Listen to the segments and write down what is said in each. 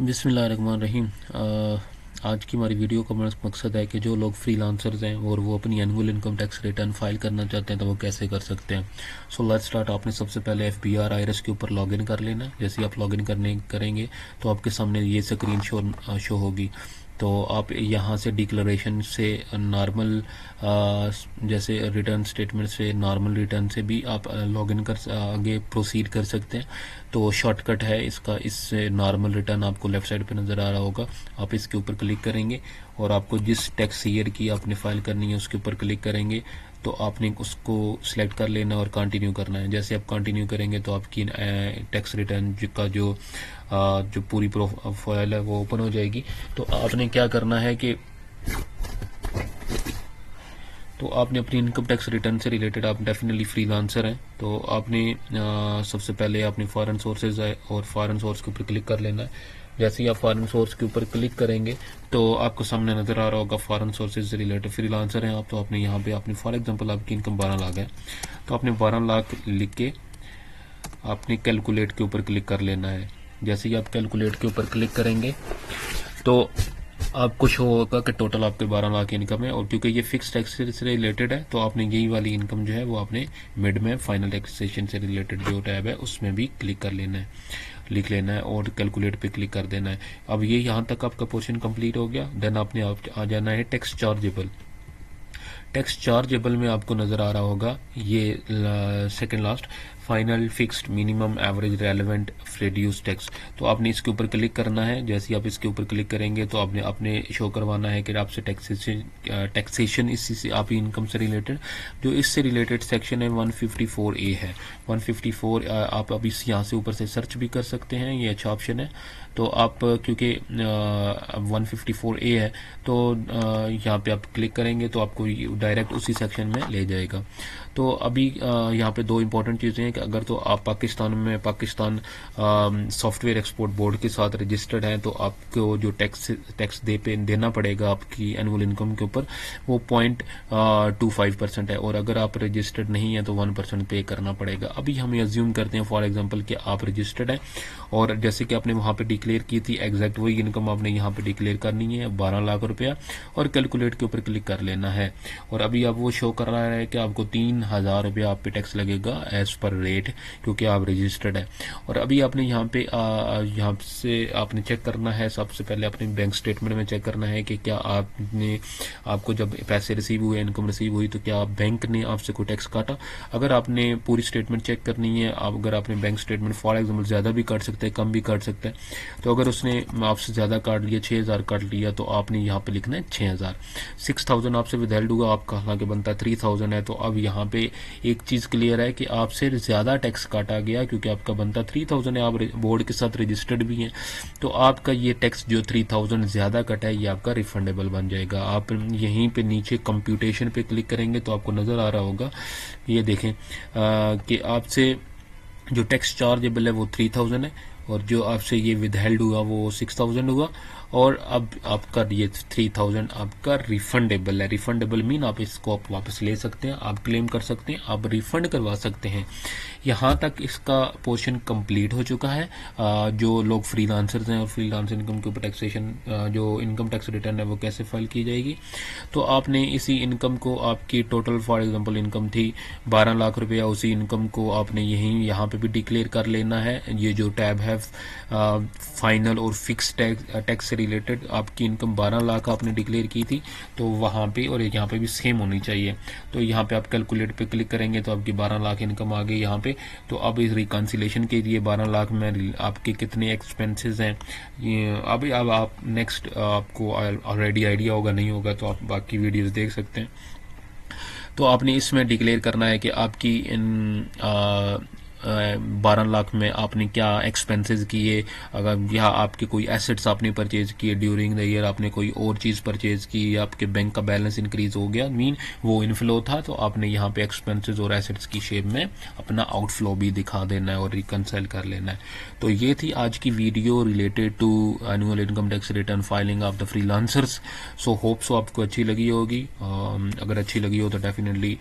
बिस्मिल्लाहिर्रहमानिर्रहीम। आज की हमारी वीडियो का मकसद है कि जो लोग फ्रीलांसर्स हैं और वो अपनी annual income tax return file करना चाहते हैं तो वो कैसे कर सकते हैं। So let's start. आपने सबसे पहले FBR IRS के ऊपर लॉगिन कर लेना है। जैसे ही आप लॉगिन करेंगे तो आपके सामने ये स्क्रीन शो होगी। तो आप यहाँ से डिक्लेरेशन से नॉर्मल जैसे रिटर्न स्टेटमेंट से नॉर्मल रिटर्न से भी आप लॉगिन कर आगे प्रोसीड कर सकते हैं। तो शॉर्टकट है इसका, इससे नॉर्मल रिटर्न आपको लेफ़्ट साइड पे नज़र आ रहा होगा। आप इसके ऊपर क्लिक करेंगे और आपको जिस टैक्स ईयर की आपने फाइल करनी है उसके ऊपर क्लिक करेंगे तो आपने उसको सिलेक्ट कर लेना और कंटिन्यू करना है। जैसे आप कंटिन्यू करेंगे तो आपकी टैक्स रिटर्न का जो पूरी प्रोफाइल है वो ओपन हो जाएगी। तो आपने क्या करना है कि तो आपने अपनी इनकम टैक्स रिटर्न से रिलेटेड, आप डेफिनेटली फ्रीलांसर हैं तो आपने सबसे पहले अपनी फॉरेन सोर्सेज है और फॉरेन सोर्स के ऊपर क्लिक कर लेना है। जैसे ही आप फॉरेन सोर्स के ऊपर क्लिक करेंगे तो आपको सामने नज़र आ रहा होगा फॉरेन सोर्सेज से रिलेटेड फ्रीलांसर हैं आप। तो आपने यहाँ पे अपनी फॉर एग्जांपल आपकी इनकम 12 लाख है तो आपने 12 लाख लिख के आपने कैलकुलेट के ऊपर क्लिक कर लेना है। जैसे ही आप कैलकुलेट के ऊपर क्लिक करेंगे तो आपको शो होगा कि टोटल आपके 12 लाख इनकम है। और क्योंकि ये फिक्स टैक्स से रिलेटेड है तो आपने यही वाली इनकम जो है वो आपने मिड में फाइनल टैक्सेशन से रिलेटेड जो टैब है उसमें भी क्लिक कर लेना है, लिख लेना है और कैलकुलेट पे क्लिक कर देना है। अब ये यहाँ तक आपका पोर्शन कंप्लीट हो गया। देन आपने आ जाना है टैक्स चार्जेबल। टैक्स चार्जेबल में आपको नज़र आ रहा होगा ये second last final fixed minimum average relevant reduce tax. तो आपने इसके ऊपर क्लिक करना है। जैसे ही आप इसके ऊपर क्लिक करेंगे तो आपने अपने शो करवाना है कि आपसे टैक्सेशन इसी से आपकी इनकम से रिलेटेड जो इससे रिलेटेड सेक्शन है 154A है। 154 आप अभी यहाँ से ऊपर से सर्च भी कर सकते हैं, ये अच्छा ऑप्शन है। तो आप क्योंकि 154A है तो यहाँ पे आप क्लिक करेंगे तो आपको डायरेक्ट उसी सेक्शन में ले जाएगा। तो अभी यहाँ पे दो इंपॉर्टेंट चीज़ें हैं कि अगर तो आप पाकिस्तान सॉफ्टवेयर एक्सपोर्ट बोर्ड के साथ रजिस्टर्ड हैं तो आपको जो टैक्स देना पड़ेगा आपकी एनुअल इनकम के ऊपर वो 0.25% है। और अगर आप रजिस्टर्ड नहीं है तो 1% पे करना पड़ेगा। अभी हम एज्यूम करते हैं फॉर एग्जांपल कि आप रजिस्टर्ड हैं और जैसे कि आपने वहाँ पे डिक्लेयर की थी एग्जैक्ट वही इनकम आपने यहाँ पे डिक्लेयर करनी है 12 लाख रुपया और कैलकुलेट के ऊपर क्लिक कर लेना है। और अभी अब वो शो कर रहा है कि आपको 3,000 रुपया आप पे टैक्स लगेगा एज पर रेट क्योंकि आप रजिस्टर्ड है। और अभी आपने यहाँ पे यहाँ से आपने चेक करना है, सबसे पहले अपने बैंक स्टेटमेंट में चेक करना है कि क्या आपको जब पैसे रिसीव हुए, इनकम रिसीव हुई तो क्या बैंक ने आपसे कोई टैक्स काटा। अगर आपने पूरी स्टेटमेंट चेक करनी है, अगर आपने बैंक स्टेटमेंट फॉर एग्जाम्पल ज़्यादा भी काट सकते हैं कम भी काट सकते हैं, तो अगर उसने आपसे ज़्यादा काट लिया 6,000 काट लिया तो आपने यहाँ पे लिखना है 6,000। 6,000 आपसे विदहेल्ड हुआ, आपका हालांकि बनता 3,000 है। तो अब यहाँ पे एक चीज़ क्लियर है कि आपसे ज़्यादा टैक्स काटा गया क्योंकि आपका बनता 3,000 है, आप बोर्ड के साथ रजिस्टर्ड भी हैं तो आपका ये टैक्स जो 3,000 ज़्यादा कटा है ये आपका रिफंडेबल बन जाएगा। आप यहीं पे नीचे कंप्यूटेशन पे क्लिक करेंगे तो आपको नज़र आ रहा होगा, ये देखें कि आपसे जो टैक्स चार्जेबल है वो 3,000 है और जो आपसे ये विदहेल्ड हुआ वो 6,000 हुआ। और अब आपका ये 3,000 आपका रिफंडेबल है। रिफंडेबल मीन आप इसको आप वापस ले सकते हैं, आप क्लेम कर सकते हैं, आप रिफंड करवा सकते हैं। यहाँ तक इसका पोर्शन कंप्लीट हो चुका है। जो लोग फ्रीलांसर्स हैं और फ्रीलांसर इनकम के ऊपर टैक्सेशन जो इनकम टैक्स रिटर्न है वो कैसे फाइल की जाएगी, तो आपने इसी इनकम को आपकी टोटल फॉर एग्जांपल इनकम थी 12 लाख रुपया, उसी इनकम को आपने यहाँ पे भी डिक्लेयर कर लेना है। ये जो टैब है फाइनल और फिक्स टैक्स से रिलेटेड आपकी इनकम 12 लाख आपने डिक्लेयर की थी तो वहाँ पे और यहाँ पे भी सेम होनी चाहिए। तो यहाँ पे आप कैलकुलेट पे क्लिक करेंगे तो आपकी 12 लाख इनकम आ गई यहाँ पे। तो अब इस रिकन्सिलेशन के लिए 12 लाख में आपके कितने एक्सपेंसेस हैं ये अभी अब आप नेक्स्ट आपको ऑलरेडी आइडिया होगा, नहीं होगा तो आप बाकी वीडियोस देख सकते हैं। तो आपने इसमें डिक्लेयर करना है कि आपकी इन 12 लाख में आपने क्या एक्सपेंसेस किए, अगर यहाँ आपके कोई एसेट्स आपने परचेज किए ड्यूरिंग द ईयर, आपने कोई और चीज़ परचेज की, आपके बैंक का बैलेंस इंक्रीज हो गया मीन वो इनफ्लो था तो आपने यहाँ पे एक्सपेंसेस और एसेट्स की शेप में अपना आउटफ्लो भी दिखा देना है और रिकनसाइल कर लेना है। तो ये थी आज की video related to annual income tax return filing of the freelancers. So hope so आपको अच्छी लगी होगी। अगर अच्छी लगी हो तो डेफिनेटली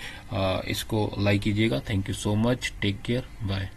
इसको लाइक कीजिएगा। Thank you so much, take care, bye.